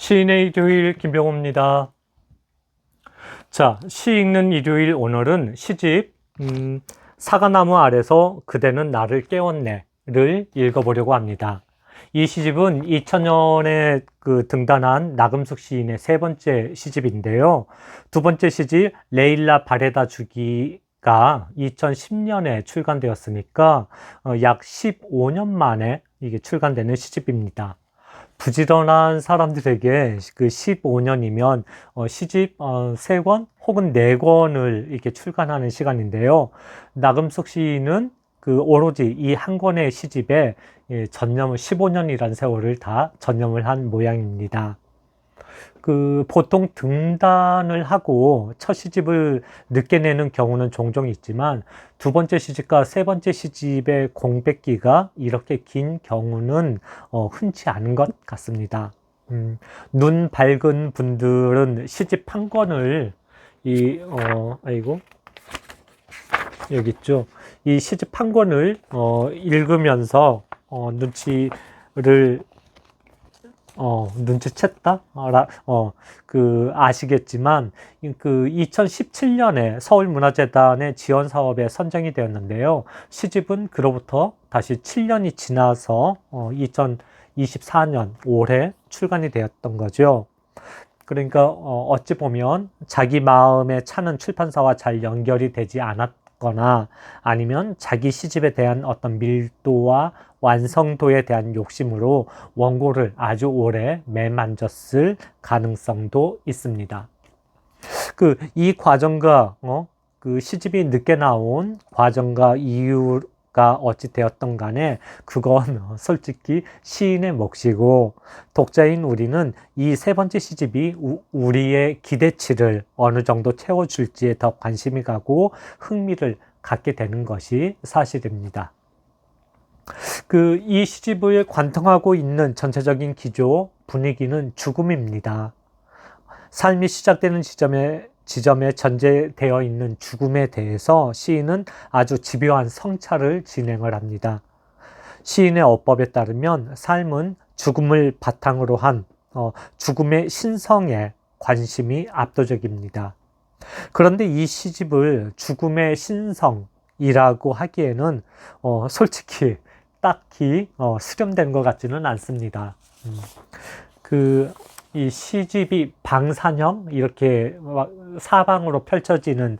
시인의 일요일 김병호입니다. 자, 시 읽는 일요일 오늘은 시집 사과나무 아래서 그대는 나를 깨웠네를 읽어보려고 합니다. 이 시집은 2000년에 등단한 나금숙 시인의 세 번째 시집인데요. 두 번째 시집 레일라 바레다 주기가 2010년에 출간되었으니까 약 15년 만에 이게 출간되는 시집입니다. 부지런한 사람들에게 그 15년이면 시집 3권 혹은 4권을 이렇게 출간하는 시간인데요. 나금숙 시인은 오로지 이 한 권의 시집에 전념을 15년이라는 세월을 다 전념을 한 모양입니다. 보통 등단을 하고 첫 시집을 늦게 내는 경우는 종종 있지만 두 번째 시집과 세 번째 시집의 공백기가 이렇게 긴 경우는 흔치 않은 것 같습니다. 눈 밝은 분들은 시집 한 권을 아이고 여기 있죠. 이 시집 한 권을 읽으면서 눈치를 눈치챘다? 아시겠지만, 2017년에 서울문화재단의 지원 사업에 선정이 되었는데요. 시집은 그로부터 다시 7년이 지나서, 2024년 올해 출간이 되었던 거죠. 그러니까, 어찌 보면 자기 마음에 차는 출판사와 잘 연결이 되지 않았거나 아니면 자기 시집에 대한 어떤 밀도와 완성도에 대한 욕심으로 원고를 아주 오래 매만졌을 가능성도 있습니다. 이 과정과 시집이 늦게 나온 과정과 이유가 어찌 되었던 간에 그건 솔직히 시인의 몫이고 독자인 우리는 이 세 번째 시집이 우리의 기대치를 어느 정도 채워줄지에 더 관심이 가고 흥미를 갖게 되는 것이 사실입니다. 이 시집을 관통하고 있는 전체적인 기조, 분위기는 죽음입니다. 삶이 시작되는 지점에 전제되어 있는 죽음에 대해서 시인은 아주 집요한 성찰을 진행을 합니다. 시인의 어법에 따르면 삶은 죽음을 바탕으로 한 죽음의 신성에 관심이 압도적입니다. 그런데 이 시집을 죽음의 신성이라고 하기에는 솔직히 딱히 수렴된 것 같지는 않습니다. 이 시집이 방산형 이렇게 사방으로 펼쳐지는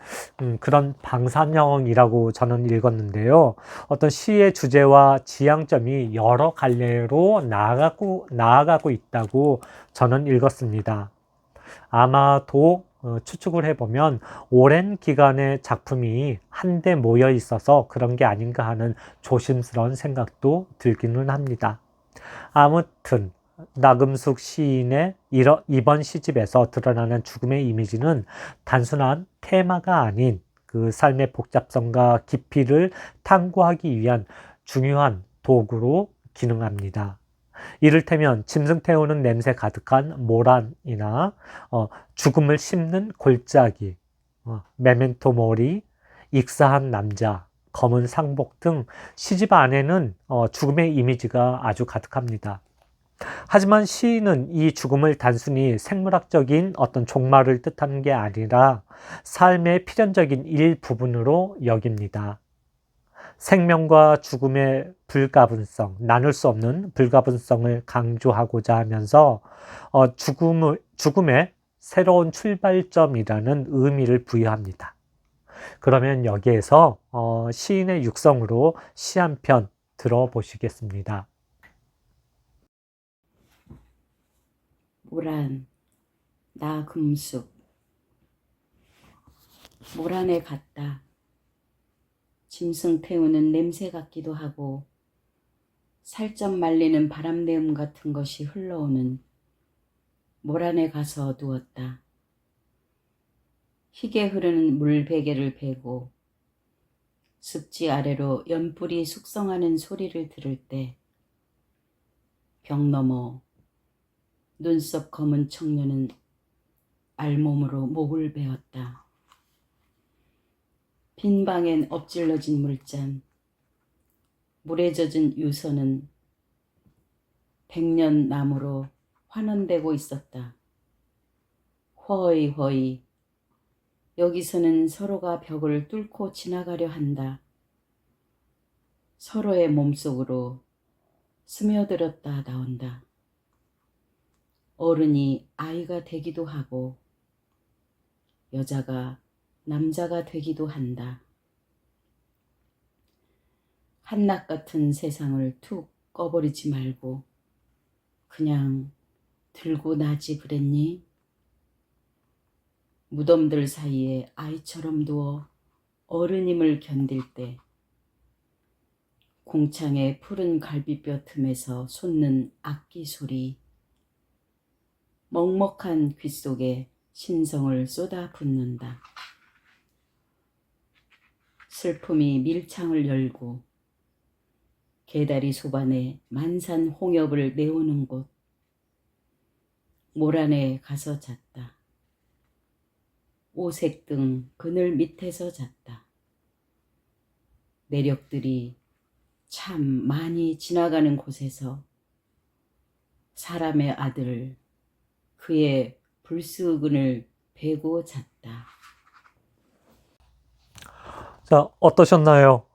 그런 방산형이라고 저는 읽었는데요. 어떤 시의 주제와 지향점이 여러 갈래로 나아가고 있다고 저는 읽었습니다. 아마도 추측을 해보면 오랜 기간의 작품이 한데 모여 있어서 그런 게 아닌가 하는 조심스러운 생각도 들기는 합니다. 아무튼 나금숙 시인의 이번 시집에서 드러나는 죽음의 이미지는 단순한 테마가 아닌 삶의 복잡성과 깊이를 탐구하기 위한 중요한 도구로 기능합니다. 이를테면 짐승 태우는 냄새 가득한 모란이나 죽음을 씹는 골짜기, 메멘토 모리, 익사한 남자, 검은 상복 등 시집 안에는 죽음의 이미지가 아주 가득합니다. 하지만 시인은 이 죽음을 단순히 생물학적인 어떤 종말을 뜻하는 게 아니라 삶의 필연적인 일부분으로 여깁니다. 생명과 죽음의 불가분성, 나눌 수 없는 불가분성을 강조하고자 하면서 죽음의 새로운 출발점이라는 의미를 부여합니다. 그러면 여기에서 시인의 육성으로 시 한 편 들어보시겠습니다. 모란, 나금숙. 모란에 갔다. 짐승 태우는 냄새 같기도 하고 살점 말리는 바람내음 같은 것이 흘러오는 모란에 가서 누웠다. 희게 흐르는 물베개를 베고 습지 아래로 연불이 숙성하는 소리를 들을 때 벽 너머 눈썹 검은 청년은 알몸으로 목을 베었다. 빈 방엔 엎질러진 물잔, 물에 젖은 유서는 백년 나무로 환원되고 있었다. 허이 여기서는 서로가 벽을 뚫고 지나가려 한다. 서로의 몸속으로 스며들었다 나온다. 어른이 아이가 되기도 하고 여자가 남자가 되기도 한다. 한낮 같은 세상을 툭 꺼버리지 말고 그냥 들고 나지 그랬니? 무덤들 사이에 아이처럼 누워 어른임을 견딜 때 공창의 푸른 갈비뼈 틈에서 솟는 악기 소리, 먹먹한 귀 속에 신성을 쏟아붓는다. 슬픔이 밀창을 열고 개다리 소반에 만산 홍엽을 내오는 곳, 모란에 가서 잤다. 오색등 그늘 밑에서 잤다. 매력들이 참 많이 지나가는 곳에서 사람의 아들 그의 불쑥은을 베고 잤다. 자, 어떠셨나요?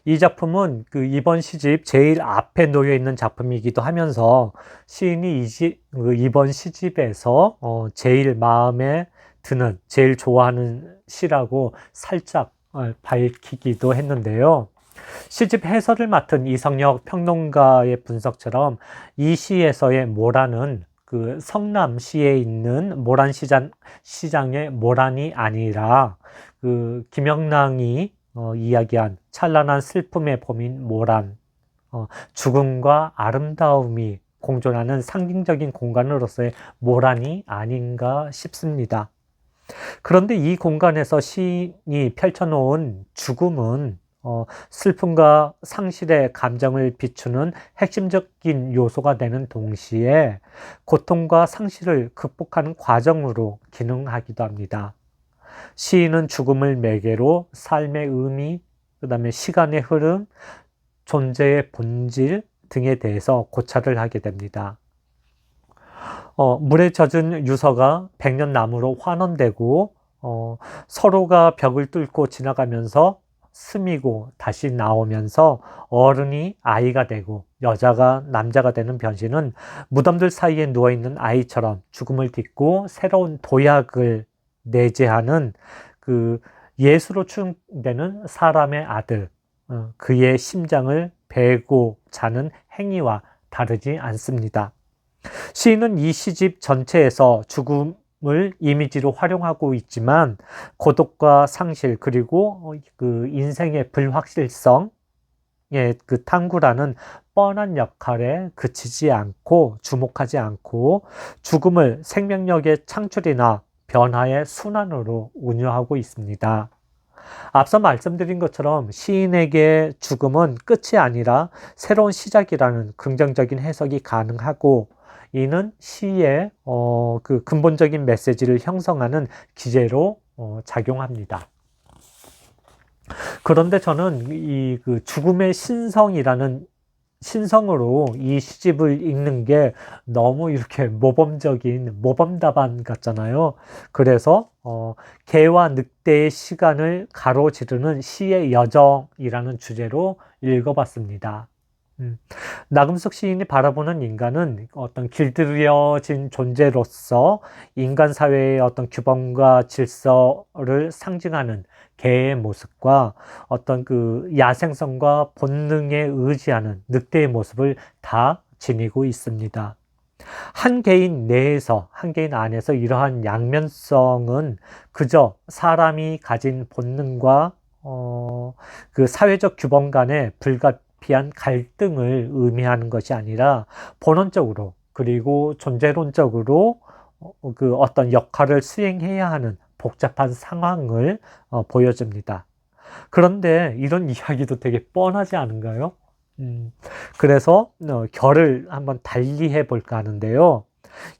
이 작품은 그 이번 시집 제일 앞에 놓여 있는 작품이기도 하면서 시인이 이번 시집에서 제일 마음에 드는, 제일 좋아하는 시라고 살짝 밝히기도 했는데요. 시집 해설을 맡은 이성혁 평론가의 분석처럼 이 시에서의 모란은 그 성남시에 있는 모란시장의 모란이 아니라 그 김영랑이 이야기한 찬란한 슬픔의 봄인 모란, 죽음과 아름다움이 공존하는 상징적인 공간으로서의 모란이 아닌가 싶습니다. 그런데 이 공간에서 시인이 펼쳐놓은 죽음은 슬픔과 상실의 감정을 비추는 핵심적인 요소가 되는 동시에 고통과 상실을 극복하는 과정으로 기능하기도 합니다. 시인은 죽음을 매개로 삶의 의미, 그 다음에 시간의 흐름, 존재의 본질 등에 대해서 고찰을 하게 됩니다. 물에 젖은 유서가 백년나무로 환원되고 서로가 벽을 뚫고 지나가면서 스미고 다시 나오면서 어른이 아이가 되고 여자가 남자가 되는 변신은 무덤들 사이에 누워있는 아이처럼 죽음을 딛고 새로운 도약을 내재하는 그 예수로 추정되는 사람의 아들, 그의 심장을 베고 자는 행위와 다르지 않습니다. 시인은 이 시집 전체에서 죽음을 이미지로 활용하고 있지만 고독과 상실 그리고 그 인생의 불확실성의 그 탐구라는 뻔한 역할에 그치지 않고 주목하지 않고 죽음을 생명력의 창출이나 변화의 순환으로 운유하고 있습니다. 앞서 말씀드린 것처럼 시인에게 죽음은 끝이 아니라 새로운 시작이라는 긍정적인 해석이 가능하고 이는 시의 그 근본적인 메시지를 형성하는 기제로 작용합니다. 그런데 저는 이 그 죽음의 신성으로 이 시집을 읽는 게 너무 이렇게 모범적인 모범답안 같잖아요. 그래서 개와 늑대의 시간을 가로지르는 시의 여정이라는 주제로 읽어봤습니다. 나금숙 시인이 바라보는 인간은 어떤 길들여진 존재로서 인간 사회의 어떤 규범과 질서를 상징하는 개의 모습과 어떤 그 야생성과 본능에 의지하는 늑대의 모습을 다 지니고 있습니다. 한 개인 내에서, 한 개인 안에서 이러한 양면성은 그저 사람이 가진 본능과 그 사회적 규범 간의 불가피한 갈등을 의미하는 것이 아니라 본원적으로 그리고 존재론적으로 그 어떤 역할을 수행해야 하는 복잡한 상황을 보여줍니다. 그런데 이런 이야기도 되게 뻔하지 않은가요? 그래서 결을 한번 달리해 볼까 하는데요.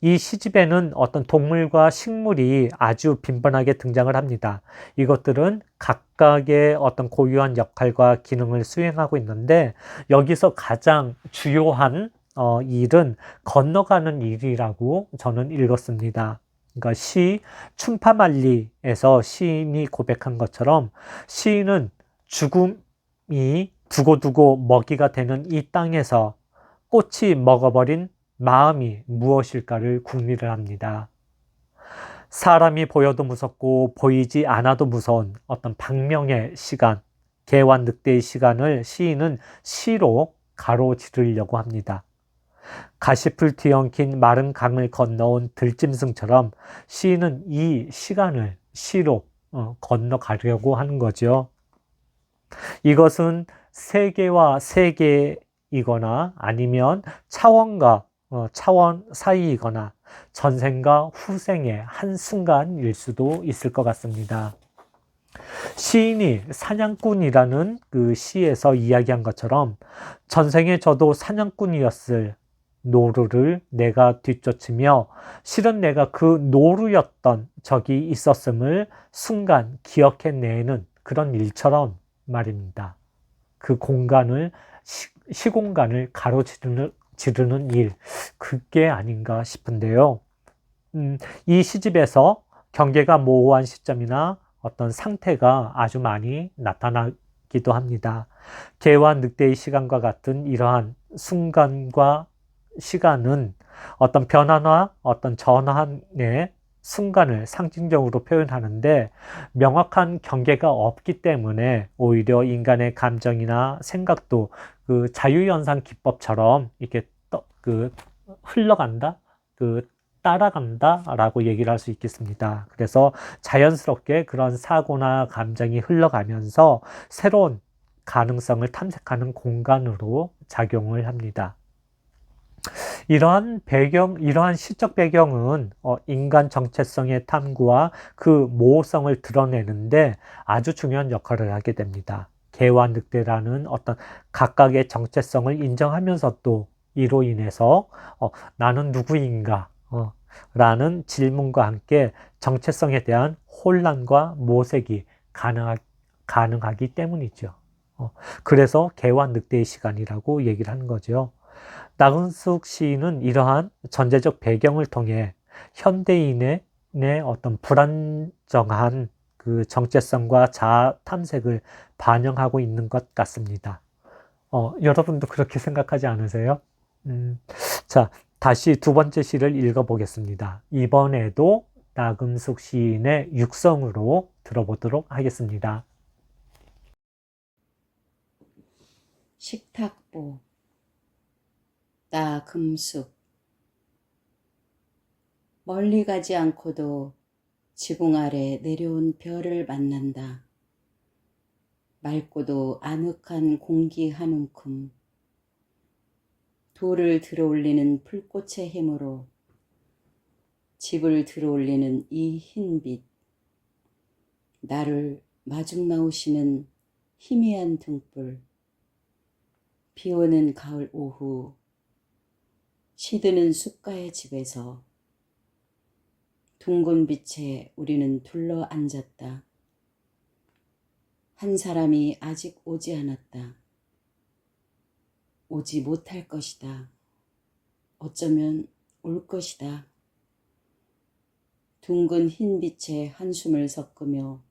이 시집에는 어떤 동물과 식물이 아주 빈번하게 등장을 합니다. 이것들은 각각의 어떤 고유한 역할과 기능을 수행하고 있는데 여기서 가장 주요한 일은 건너가는 일이라고 저는 읽었습니다. 그러니까 춘파말리에서 시인이 고백한 것처럼 시인은 죽음이 두고두고 먹이가 되는 이 땅에서 꽃이 먹어버린 마음이 무엇일까를 궁리를 합니다. 사람이 보여도 무섭고 보이지 않아도 무서운 어떤 박명의 시간, 개와 늑대의 시간을 시인은 시로 가로지르려고 합니다. 가시풀 뒤엉킨 마른 강을 건너온 들짐승처럼 시인은 이 시간을 시로 건너가려고 하는 거죠. 이것은 세계와 세계이거나 아니면 차원과 차원 사이이거나 전생과 후생의 한순간일 수도 있을 것 같습니다. 시인이 사냥꾼이라는 그 시에서 이야기한 것처럼 전생에 저도 사냥꾼이었을 노루를 내가 뒤쫓으며 실은 내가 그 노루였던 적이 있었음을 순간 기억해내는 그런 일처럼 말입니다. 그 공간을 시공간을 가로지르는 일, 그게 아닌가 싶은데요. 이 시집에서 경계가 모호한 시점이나 어떤 상태가 아주 많이 나타나기도 합니다. 개와 늑대의 시간과 같은 이러한 순간과 시간은 어떤 변화나 어떤 전환의 순간을 상징적으로 표현하는데 명확한 경계가 없기 때문에 오히려 인간의 감정이나 생각도 그 자유연상 기법처럼 이렇게 흘러간다, 따라간다라고 얘기를 할 수 있겠습니다. 그래서 자연스럽게 그런 사고나 감정이 흘러가면서 새로운 가능성을 탐색하는 공간으로 작용을 합니다. 이러한 시적 배경은 인간 정체성의 탐구와 그 모호성을 드러내는데 아주 중요한 역할을 하게 됩니다. 개와 늑대라는 어떤 각각의 정체성을 인정하면서도 이로 인해서 나는 누구인가? 라는 질문과 함께 정체성에 대한 혼란과 모색이 가능하기 때문이죠. 그래서 개와 늑대의 시간이라고 얘기를 하는 거죠. 나근숙 시인은 이러한 전제적 배경을 통해 현대인의 어떤 불안정한 그 정체성과 자아 탐색을 반영하고 있는 것 같습니다. 여러분도 그렇게 생각하지 않으세요? 자, 다시 두 번째 시를 읽어보겠습니다. 이번에도 나금숙 시인의 육성으로 들어보도록 하겠습니다. 식탁보 나금숙 멀리 가지 않고도 지붕 아래 내려온 별을 만난다. 맑고도 아늑한 공기 한 움큼 돌을 들어올리는 풀꽃의 힘으로 집을 들어올리는 이 흰빛, 나를 마중 나오시는 희미한 등불, 비오는 가을 오후 시드는 숲가의 집에서 둥근 빛에 우리는 둘러 앉았다. 한 사람이 아직 오지 않았다. 오지 못할 것이다. 어쩌면 올 것이다. 둥근 흰 빛에 한숨을 섞으며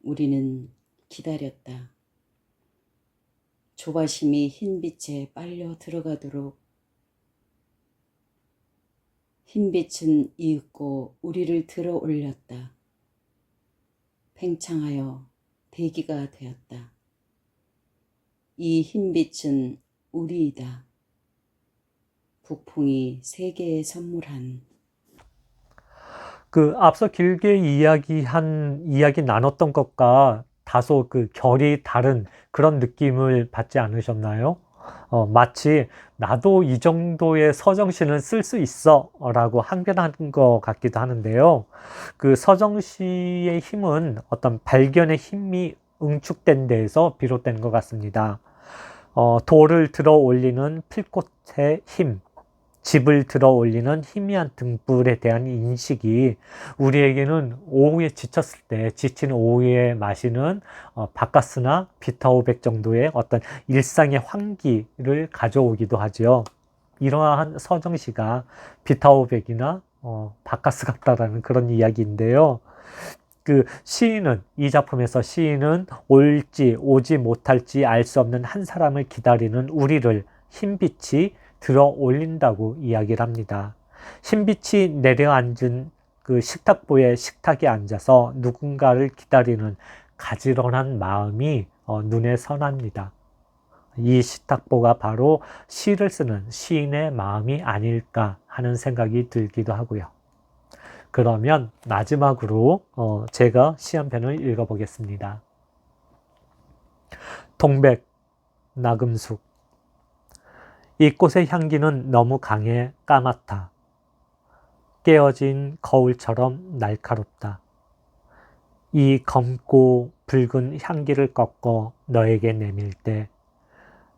우리는 기다렸다. 조바심이 흰 빛에 빨려 들어가도록 흰 빛은 이윽고 우리를 들어 올렸다. 팽창하여 대기가 되었다. 이 흰 빛은 우리이다. 북풍이 세계에 선물한. 앞서 길게 이야기 나눴던 것과 다소 결이 다른 그런 느낌을 받지 않으셨나요? 마치 나도 이 정도의 서정시는 쓸 수 있어 라고 항변한 것 같기도 하는데요. 서정시의 힘은 어떤 발견의 힘이 응축된 데에서 비롯된 것 같습니다. 돌을 들어 올리는 필꽃의 힘, 집을 들어 올리는 희미한 등불에 대한 인식이 우리에게는 오후에 지쳤을 때 지친 오후에 마시는 바카스나 비타오백 정도의 어떤 일상의 환기를 가져오기도 하죠. 이러한 서정시가 비타오백이나 바카스 같다라는 그런 이야기인데요. 그 시인은, 이 작품에서 시인은 올지 오지 못할지 알 수 없는 한 사람을 기다리는 우리를 흰빛이 들어 올린다고 이야기를 합니다. 흰빛이 내려앉은 그 식탁보의 식탁에 앉아서 누군가를 기다리는 가지런한 마음이 눈에 선합니다. 이 식탁보가 바로 시를 쓰는 시인의 마음이 아닐까 하는 생각이 들기도 하고요. 그러면 마지막으로 제가 시 한 편을 읽어보겠습니다. 동백, 나금숙. 이 꽃의 향기는 너무 강해 까맣다. 깨어진 거울처럼 날카롭다. 이 검고 붉은 향기를 꺾어 너에게 내밀 때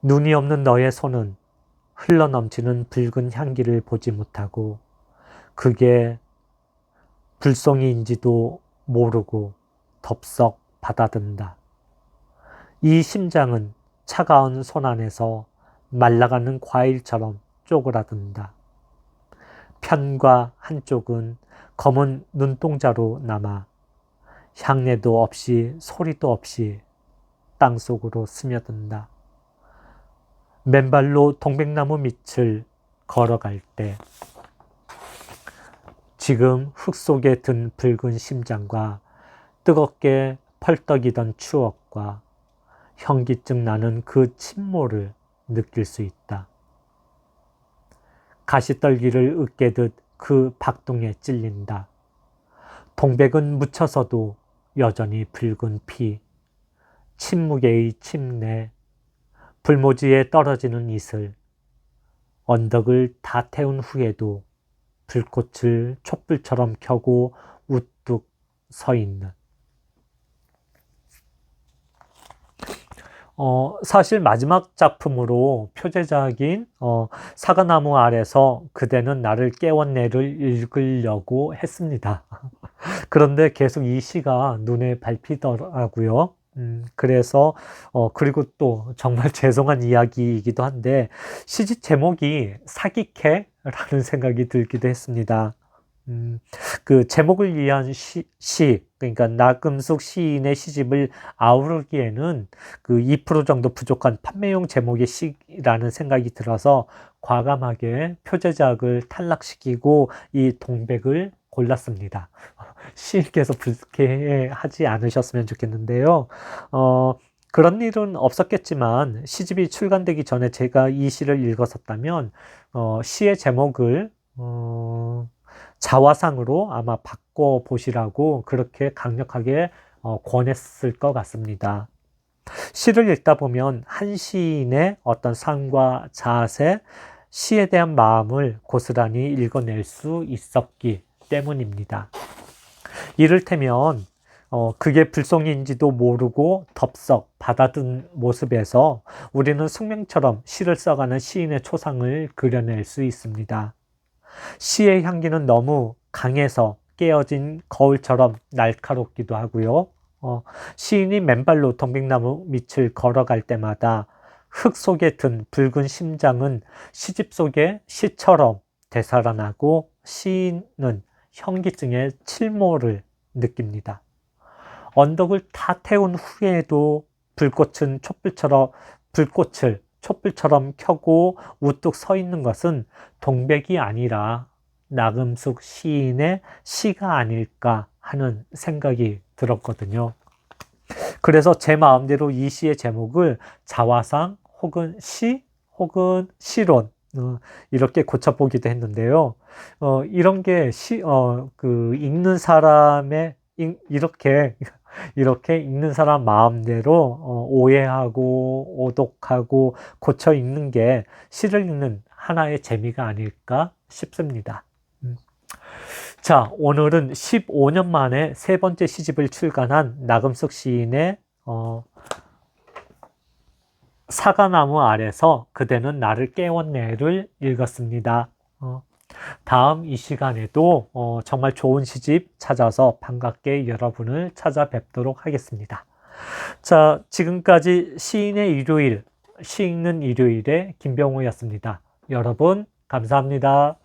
눈이 없는 너의 손은 흘러넘치는 붉은 향기를 보지 못하고 그게 불송이인지도 모르고 덥석 받아든다. 이 심장은 차가운 손 안에서 말라가는 과일처럼 쪼그라든다. 편과 한쪽은 검은 눈동자로 남아 향내도 없이 소리도 없이 땅속으로 스며든다. 맨발로 동백나무 밑을 걸어갈 때 지금 흙 속에 든 붉은 심장과 뜨겁게 펄떡이던 추억과 현기증 나는 그 침모를 느낄 수 있다. 가시떨기를 으깨듯 그 박동에 찔린다. 동백은 묻혀서도 여전히 붉은 피, 침묵의 침내, 불모지에 떨어지는 이슬, 언덕을 다 태운 후에도 불꽃을 촛불처럼 켜고 우뚝 서 있는. 사실 마지막 작품으로 표제작인 사과나무 아래서 그대는 나를 깨웠네를 읽으려고 했습니다. 그런데 계속 이 시가 눈에 밟히더라고요. 그래서 그리고 또 정말 죄송한 이야기이기도 한데 시집 제목이 사기캐라는 생각이 들기도 했습니다. 그 제목을 위한 시, 그러니까 나금숙 시인의 시집을 아우르기에는 그 2% 정도 부족한 판매용 제목의 시라는 생각이 들어서 과감하게 표제작을 탈락시키고 이 동백을 골랐습니다. 시인께서 불쾌하지 않으셨으면 좋겠는데요. 그런 일은 없었겠지만 시집이 출간되기 전에 제가 이 시를 읽었었다면 시의 제목을 자화상으로 아마 바꿔보시라고 그렇게 강력하게 권했을 것 같습니다. 시를 읽다 보면 한 시인의 어떤 삶과 자세, 시에 대한 마음을 고스란히 읽어낼 수 있었기 때문입니다. 이를테면 그게 불송이인지도 모르고 덥석 받아든 모습에서 우리는 숙명처럼 시를 써가는 시인의 초상을 그려낼 수 있습니다. 시의 향기는 너무 강해서 깨어진 거울처럼 날카롭기도 하고요. 시인이 맨발로 동백나무 밑을 걸어갈 때마다 흙 속에 든 붉은 심장은 시집 속의 시처럼 되살아나고 시인은 현기증의 칠모를 느낍니다. 언덕을 다 태운 후에도 불꽃을 촛불처럼 켜고 우뚝 서 있는 것은 동백이 아니라 나금숙 시인의 시가 아닐까 하는 생각이 들었거든요. 그래서 제 마음대로 이 시의 제목을 자화상 혹은 시 혹은 시론 이렇게 고쳐보기도 했는데요. 이런 게 읽는 사람의 이렇게 읽는 사람 마음대로 오해하고 오독하고 고쳐 읽는 게 시를 읽는 하나의 재미가 아닐까 싶습니다. 자, 오늘은 15년 만에 세 번째 시집을 출간한 나금숙 시인의 사과나무 아래서 그대는 나를 깨웠네를 읽었습니다. 다음 이 시간에도 정말 좋은 시집 찾아서 반갑게 여러분을 찾아뵙도록 하겠습니다. 자, 지금까지 시인의 일요일, 시 읽는 일요일의 김병호였습니다. 여러분, 감사합니다.